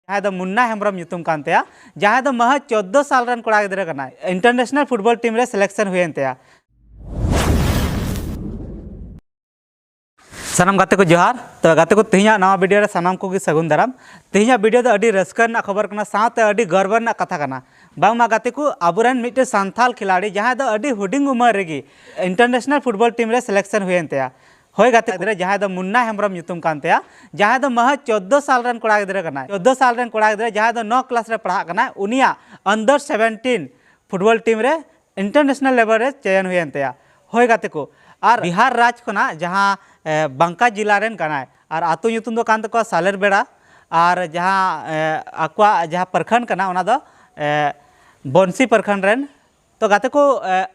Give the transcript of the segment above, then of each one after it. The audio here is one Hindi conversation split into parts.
जहाँ दो Munna Hembrom nyutum kan taya जहाँ दो महज 14 साल रन कोड़ा गिदरा कना इंटरनेशनल फुटबॉल टीम रे सिलेक्शन हुए तया सानाम गाते को जोहार तो गाते को तेहिया नवा वीडियो रे सानाम को की सगुन दाराम तेहिया वीडियो दो अडी रस्कर ना खबर कना साथ अडी गर्व ना कथा कना बांग मा गाते को अबुरन मिटे संथाल खिलाड़ी जहाँ दो अडी हुडिंग उमर रेगी इंटरनेशनल फुटबॉल टीम रे सिलेक्शन हुए तया होय गाते गिदरा जहाँ दो Munna Hembrom nyutum kan taya जहाँ दो महज 14 साल रन कोड़ा गिदरा कना 14 साल रन कोड़ा गिदरा जहाँ दो 9 क्लास रे पढ़ा कना उनिया अंडर 17 फुटबॉल टीम रे इंटरनेशनल लेवल रे चयन हुए तया होय गाते को और बिहार राज्य खना जहाँ बांका जिला रेन कना और आतु nyutum दो कान तको सालेर बेड़ा और जहाँ आक्वा जहाँ प्रखंड कना ओना दो बंसी प्रखंड रेन तो गाते को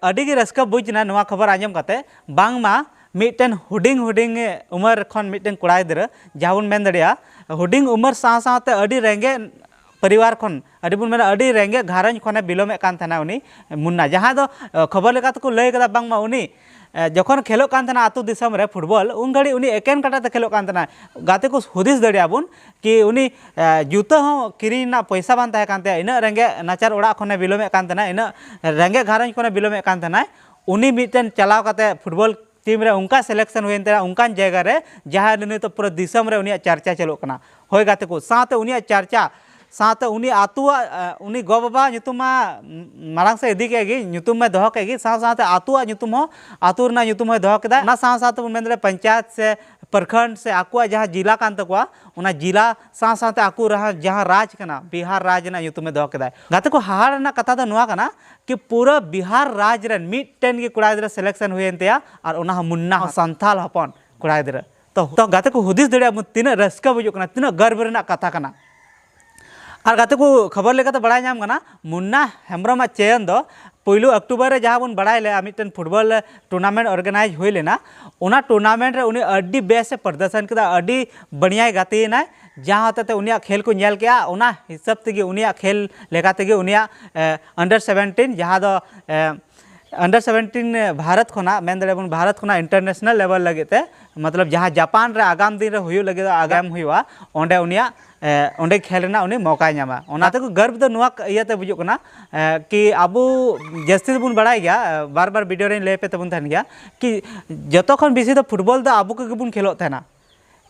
अडी गे रस्का बुझना नवा खबर आंजम काते बांग मा मिटन हुडिंग हुडिंग उमर खन मिटन कोड़ा गिदरा जहाँ बन मेन दड़िया हुडिंग उमर साथ साथ अडी रेंगे परिवार खन अडी बन मेना अडी रेंगे घारंज खने बिलोमे कान थाना उनी मुन्ना जहाँ दो खबर लेका को लय कदा बांग मा उनी जखन खेलो कान थाना आतु दिसम रे फुटबॉल उन घड़ी उनी एकेन काटाते खेलो कान थाना गाते को हुदिस दड़िया बुन कि उनी जूता हो किरी ना पैसा बान ताहे कान ते इना रेंगे नाचार ओड़ा खने बिलोमे कान थाना इना रेंगे घारंज खने बिलोमे कान थाना उनी मिटन चलाव काते फुटबॉल टीम रे उनका सिलेक्शन हुए उनकान जगह रे जहाँ उनी तो पूरा दिसम रे उनी चर्चा चलो कना होय गाते को साथ उनी चर्चा साथ उनी आतुआ उनी गो बाबा nyutum मा मारांग से इदी केगी nyutum में दोह केगी साथ साथ आतुआ nyutum हो आतुर ना nyutum हो दोह केदा ना साथ साथ मेन रे पंचायत से प्रखंड से आकुआ जहाँ जिला कान तकवा उना जिला साथ साथ आकु रहा जहाँ राज कना बिहार राज ना nyutum में दोह केदा गाते को हार ना कथा दा नुआ कना कि पूरा बिहार राज रे मिटन के कोड़ा गिदरा सिलेक्शन हुए तया और उना मुन्ना संथाल हपन कोड़ा गिदरा तो गाते को हुदिस दड़िया तिना रस्का बुजुक कना तिना गर्व रेना कथा कना और गाते को खबर लेका तो बड़ा नाम कना मुन्ना हेम्ब्रम चयन दो पहलू अक्टूबर रे जहाँ बन बड़ा ले मिटन फुटबॉल टूर्नामेंट ऑर्गेनाइज हुई लेना उना टूर्नामेंट रे उनी अड्डी बेस से प्रदर्शन किया अड्डी बढ़िया गाते ना जहाँ होते उनिया खेल को नेल के उना हिसाब तेगे उनिया खेल लेका तेगे उनिया अंडर 17 जहाँ दो अंडर 17 भारत खोना मेन दड़े बन भारत खोना इंटरनेशनल लेवल लगे ते मतलब जहाँ जापान रे आगाम दिन रे हुई लगे आगाम हुआ ओंडे उनिया ओंडे खेल ना उनी मौका नामा ओनाते को गर्व दो नुआ इयाते बुझुक कना कि आबू जस्ती बन बड़ाई गया बार बार वीडियो रे ले पे तबन थान गया कि जतो खन बेसी दो फुटबॉल दो आबू के बुन खेलो थाना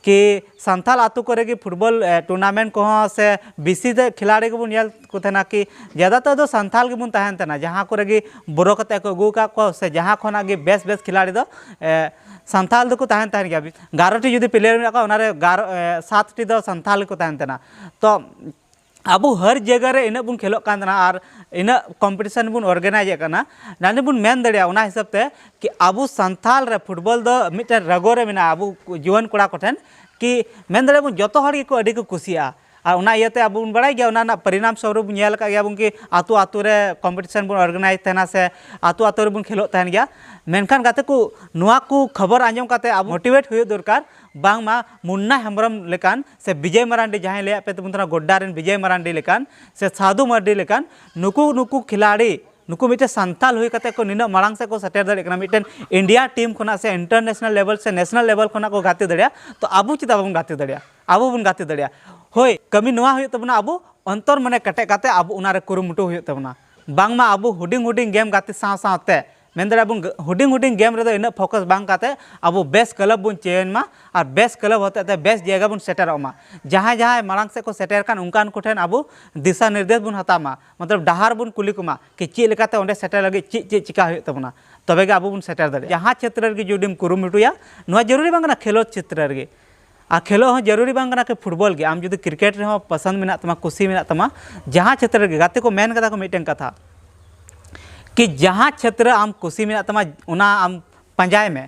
कि संथाल आतु करे कि फुटबॉल टूर्नामेंट को से बेसी दे खिलाड़ी को बुन यल को थाना कि ज़्यादातर दो संथाल के बुन तहन थाना जहाँ को रेगी बोरो कते को गु का को से जहाँ खना गे बेस बेस खिलाड़ी दो संथाल दो को तहन तहन गया 11टी जुदी प्लेयर में का उनारे 7टी दो संथाल को तहन थाना तो आबू हर जगह रे इन बुन खेलो कान थाना और इन कंपटीशन बुन ऑर्गेनाइज करना नानी बुन मेन दड़िया उना हिसाब ते कि आबू संथाल रे फुटबॉल दो मिटे रगो रे मेना आबू जीवन कोड़ा कोठन कि मेन दड़े बुन जतो हर को अडी को कुसिया और उना इयाते आबू बुन बड़ाई गया उना परिणाम स्वरूप नेल का गया बुन कि आतु आतु रे कंपटीशन बुन ऑर्गेनाइज थाना से आतु आतु रे बुन खेलो तहन गया मेनखान गाते को नुआ को खबर आंजम काते आबू मोटिवेट हुए दरकार बांग मा मुन्ना हेम्ब्रम लेकान से विजय मरांडी जहाँ ले पे तबन गोड्डा रेन विजय मरांडी लेकान से साधु मर्डी लेकान नुकु खिलाड़ी नुकु मिटे संथाल हुई कते को निना मांग से को सटेर दड़े कना मिटन इंडिया टीम खना से इंटरनेशनल लेवल से नेशनल लेवल खना को गाते दड़िया तो आबू चिता बन गाते दड़िया आबू बन गाते दड़िया होय कमी नुआ हुई तबना आबू अंतर मने कटे काते आबू उनारे कुरुमुटु हुई तबना बांग मा आबू हुडिंग हुडिंग गेम गाते साथे मेन दड़े बुन हुडिंग हुडिंग गेम रे इन फोकस बांग काते अब बेस्ट क्लब बुन चयन मा और बेस्ट क्लब होते ते बेस्ट जगह बुन सेटर मा जहाँ जहाँ मांग से को सेटर कान उनकान को ठेन अब दिशा निर्देश बुन हतामा मतलब डहार बुन कुली कुमा कि चे लेकाते ओंडे सेटर लगे चे चिका हुई तबना तबे गे अब बुन सेटर दड़े जहाँ क्षेत्र रे जुडीम कुरुमुटुया नुआ जरूरी बांगना खेलो क्षेत्र रे आ खेलो हो जरूरी बांगना के फुटबॉल के आम जुदी क्रिकेट रे हो पसंद मेना तमा कुसी मेना तमा जहाँ क्षेत्र रे गाते को मेन कथा को मिटन कथा कि जहाँ क्षेत्र आम कुसी में तमा उना आम पंजाय में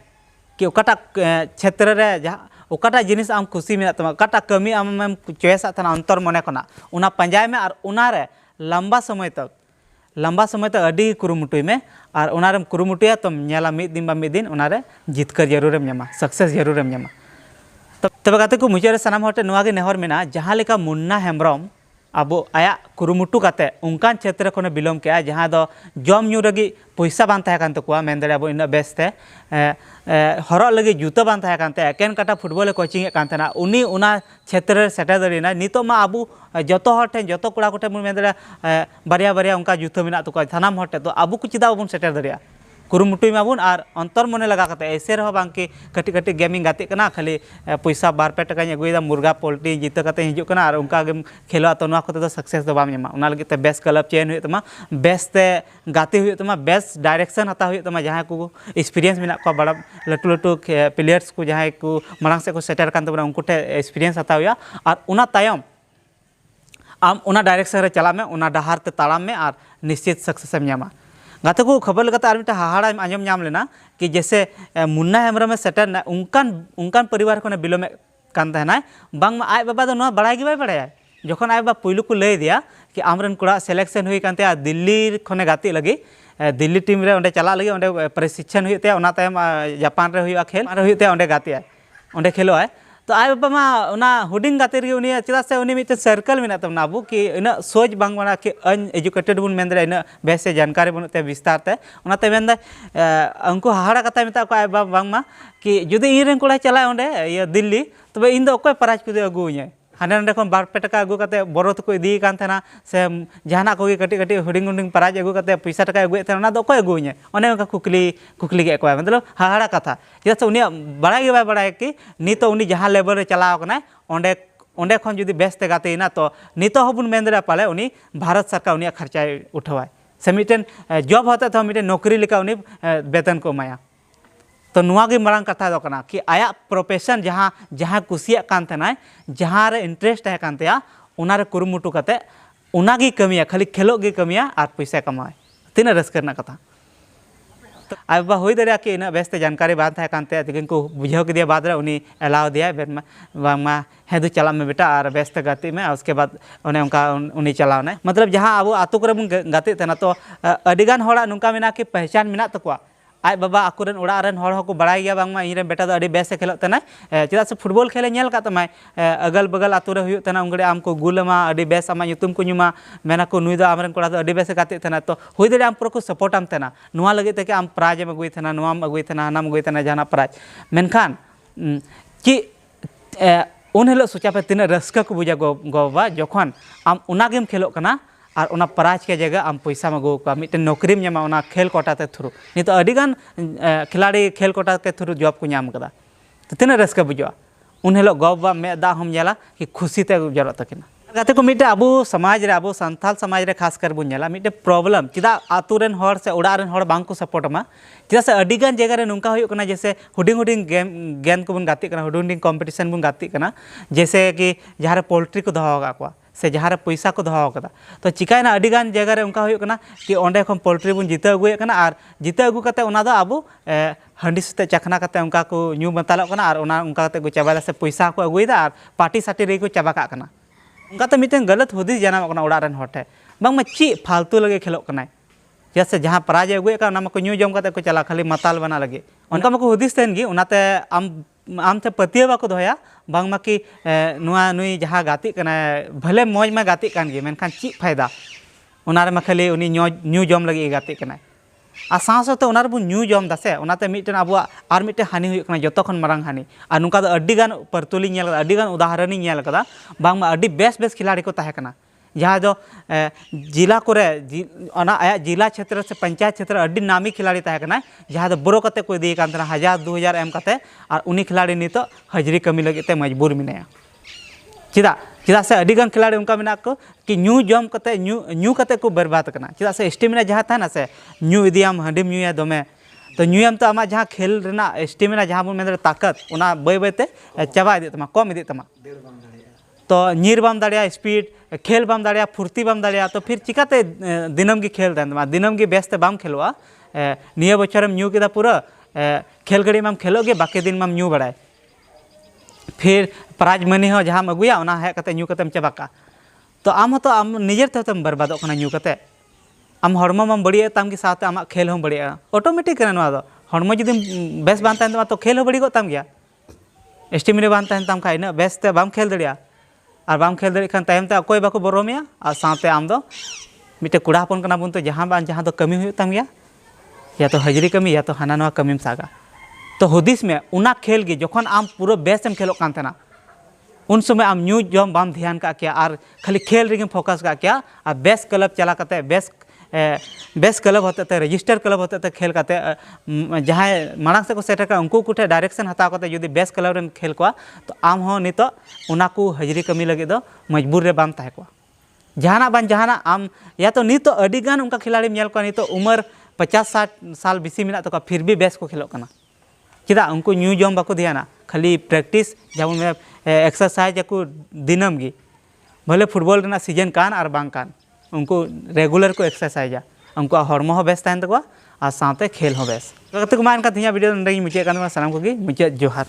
कि ओकाटा क्षेत्र रे जहाँ ओकाटा जिनिस आम कुसी में तमा ओकाटा कमी आम चॉइस थाना अंतर मने खना उना पंजाय में और उना रे लंबा समय तक अडी कुरुमुटुई में और उना रेम कुरुमुटुया तो नेला मिद दिन उना रे जितकर जरूर न्यामा सक्सेस जरूर न्यामा तब गाते को मुझे सानाम हटे नुआ गे नेहर मेना जहाँ लेका Munna Hembrom abu aya kurumutu kate unkan क्षेत्र खने बिलोम के जहाँ दो जम ᱧᱩ लगी पैसा बान तहे कान तकुआ मेन दरे अबो इन बेस्ते हरक लगी जूता बान तहे कानते एकेन काटा फुटबॉल कोचिंग कान तेना उनी उना क्षेत्र सेटर दरीना नितो मा अबु जतो हर ठेन जतो कोड़ा कोठे मुन मेन दरे बारिया बारिया उनका जूता मेना तकुआ थानाम हर ठे तो अबु को चिदा बन सेटर दरिया कुरुमुटुई माबुन और अंतर मने लगा करते ऐसे रहो बांग कि कटी कटी गेमिंग गाते कना खाली पैसा 2-2 टका अगुदा मुर्गा पोल्ट्री जीत करते हिजुक कना और उनका गेम खेलो तो नवा कोते तो सक्सेस दो बाम ᱧᱟᱢᱟ उना लगे बेस्ट क्लब चेन हुई तमा बेस्ट ते गाते हुई तमा बेस्ट डायरेक्शन हता हुई तमा जहां को एक्सपीरियंस मेना को बड़ा लटू लटू प्लेयर्स को जहां को मांग से को सेटर कान तबना उनको एक्सपीरियंस हता हुआ और उना तायम आम उना डायरेक्शन रे चला में उना डहार ते ताड़ाम में और निश्चित सक्सेस ᱧᱟᱢᱟ गाते को खबर लगाते और मिटा हाहाड़ा आंजम नाम लेना कि जैसे मुन्ना हेम्ब्रम में सेटर ना उनकान परिवार को बिलोमे कान तहना बांग आय बाबा दो नवा बड़ाई गे बाय बड़ाया जखन आय बाबा पुइलु को लय दिया कि आमरन कोड़ा सिलेक्शन हुई कानते दिल्ली खने गाते लगी दिल्ली टीम रे ओंडे चला लगी ओंडे प्रशिक्षण हुई ते ओना तायम जापान रे हुई खेल हुई ते ओंडे गाते ओंडे खेलो है तो आय बाबा मा उना हुडिंग गाते रे उनी चेदा से उनी मिटे सर्कल मेना तमना अबु कि इन सोच बांग बना कि अन एजुकेटेड बुन मेंदरे इन बेसे जानकारी बन ते विस्तार ते उना ते मेंदा उनको हाहाड़ा कथा मिता को आय बाबा बांग मा कि जुदी इरेन कोड़ा चला ओंडे ये दिल्ली तबे इन दो कोय प्राइज को अगुए हाने नंडे खन 2-2 टका अगु कते बरोत को इदी कान थना से जहाना को कटी कटी हुडिंग हुडिंग प्राइज अगु कते पैसा टका अगुए थना ना दो कोय अगुए ओने का कुकली गे को मतलब हाहाड़ा कथा चेदा से उनी बड़ा गे बाय बड़ा कि नितो उनी जहां लेवल रे चलाव कना ओंडे ओंडे खन जुदी बेस्ते गातेना तो नितो हबुन मेंदरा पाले उनी भारत सरकार उनी खर्चा उठावाय से मिटेन जॉब होता तो मिटेन नौकरी लेका उनी वेतन को माया तो नुआगी मरांग कथा दो कना कि आया प्रोफेशन जहाँ जहाँ कुसिया कान तना जहाँ रे इंटरेस्ट है कान तया उना रे कुरुमुटु कते उनागी कमिया खाली खेलो गी कमिया और पैसा कमाए तीन रस करना कथा तो आय बाबा हुई दरिया कि इन बेस्ते जानकारी बात है कानते लेकिन को बुझाव के दिया बाद रे उनी अलाउ दिया बेन मा है दो चला में बेटा और बेस्ते गाती में उसके बाद उन्हें उनका उन्हीं चलाव ने मतलब जहाँ अब आतु करे बुन गाती तना तो अडिगान होड़ा नुका मेना कि पहचान मेना तकुआ आय बाबा आकुरन उड़ा रन हर को बड़ाई गया बांगमा इन बेटा दो अड़ी बेस खेलो तना चेदा से फुटबॉल खेले नेल का तमाय अगल बगल आतु रे हुई तना उंगड़े आम को गुलमा अड़ी बेस आमा युतुम को नुमा मेना को नुई दो आमरन कोड़ा दो अड़ी बेस गाते तना तो हुई दे आम पुरो को सपोर्ट आम तना नुआ लगे ते कि आम प्राइज में अगुई तना नुआम अगुई तना हनाम अगुई तना जाना प्राइज मेनखान कि उन हिलो सोचा पे तीन रस्का को बुझा गो बाबा जखन आम उना गेम खेलो कना और उना प्राइज के जगह आम पैसा में गो का मिटे नौकरी में उना खेल कोटा ते थ्रू नितो अडिगान खिलाड़ी खेल कोटा के थ्रू जॉब को नाम कदा तो तीन रस्का बुझा उन हिलो गो बाबा में दा हम जाला कि खुशी ते जरूरत तकिना गाते को मिटे अबो समाज रे अबो संथाल समाज रे खास कर बुन जाला मिटे प्रॉब्लम चिदा आतु रेन हर से उड़ा रेन हर बांग को सपोर्ट मा चिदा से अडिगान जगह रे नुका हुयो कना जैसे हुडिंग हुडिंग गेम को बुन गाती कना हुडिंग कॉम्पिटिशन बुन गाती कना जैसे कि जहां रे पोल्ट्री को दहो का को से जहाँ रे पैसा को दहो कदा तो चिकायना अडिगान जगह रे उनका हुयो कना कि ओंडे खन पोल्ट्री बुन जीता अगुए कना और जीता अगु कते उना दो अबो हंडी सते चखना कते उनका को न्यू बतालो कना और उना उनका कते को चाबाला से पैसा को अगुएदा और पार्टी साटी रे को चाबा का कना उनका तो मिटेन गलत हुदिस जाना कना उड़ा रन हटे बांग में ची फालतू लगे खेलो कना जैसे जहाँ प्राइज अगुए का उना को न्यू जम कते को चला खाली मताल बना लगे उनका मको हुदिस तेन गी उनाते आम थे पतिया बाको दोया बांगमा कि नुआ नुई जहाँ गाती कना भले मौज में गाती कान गे मेनखान ची फायदा उनारे मा खाली उनी न्यू जम लगी गाती कना आ साथ साथ उनारे बु न्यू जम दासे उनाते मिटन अबुआ आर मिटे हानि हुई कना जतो खन मारंग हानि आ नुका दो अड्डीगान परतुली नेल अड्डीगान उदाहरण नेल कदा बांगमा अड्डी बेस खिलाड़ी को ताहे कना जहाँ जो जिला को आया जिला क्षेत्र से पंचायत क्षेत्र अड्डी नामी खिलाड़ी ताहे कना जहाँ दो बोरो कते को दी कान तना 1000-2000 एम कते और उनी खिलाड़ी नितो हजरी कमी लगे ते मजबूर मिनाया चिदा से अडिगान खिलाड़ी उनका मेना को कि न्यू जम कते न्यू कते को बर्बाद करना चिदा से स्टेमिना जहाँ था ना से न्यू इदियाम हंडीम न्यूया दमे तो न्यूयाम तो आमा जहाँ खेल रेना स्टेमिना जहाँ बन मेन ताकत उना बय बयते चाबा इदी तमा कम इदी तमा तो नीर बाम दाड़िया स्पीड खेल बाम दाड़िया फुर्ती बाम दाड़िया तो फिर चिकाते दिनम की खेल तमा दिनम की बेस्ते बाम खेलवा निया बछरम न्यू केदा पूरा खेल घड़ी माम खेलोगे बाकी दिन माम न्यू बड़ाय फिर प्राइज मनी हो जहाँ अगुया उना है कते न्यू कतेम चाबाका तो आम तो आम निजर तेम बर्बादों कना न्यू कते आम हड़मो माम बढ़िया ताम की साथ आम खेल हम बढ़िया ऑटोमेटिक कना दो हड़मो जुदी बेस बान तान तो खेल हो बढ़िगो ताम गया स्टेमिना बान तान ताम खा इना बेस ते बाम खेल दड़िया और बाम खेल दाड़े खान तायम ते अकोय बाको बरोमेया और साथे आम दो मिटे कुड़ा हपन कना बुन तो जहाँ बान जहाँ दो कमी हुई तम गया या तो हजरी कमी या तो हाना नवा कमीम सागा तो हुदिस में उना खेल गे जखन आम पूरा बेस एम खेलो कान थेना उन समय आम न्यू जम बाम ध्यान का क्या और खाली खेल रेगे फोकस का क्या और बेस क्लब चला करते बेस क्लब होते थे रजिस्टर क्लब होते थे खेल करते जहाँ मांग से को सेटर का उनको कुटे डायरेक्शन हता करते जुदी बेस क्लब रेन खेल को तो आम हो नित उना को हजरी कमी लगे दो मजबूर रे बाम ताहे को जहाना बान जहाना आम या तो नित अडी गान उनका खिलाड़ी मेल को नित उम्र 50-60 साल बेसी मेना तो फिर भी बेस को खेलो कना चेदा उनको न्यू जम बाको ध्याना खाली प्रैक्टिस जेमन में एक्सरसाइज को दिनम गी भले फुटबॉल रेना सीजन कान और बांग कान उनको रेगुलर को एक्सरसाइजा उनको हॉर्मो हो बेस तहन तकवा और साथे खेल हो बेस तो को मान का वीडियो मुझे सामान को मुझे जोहार।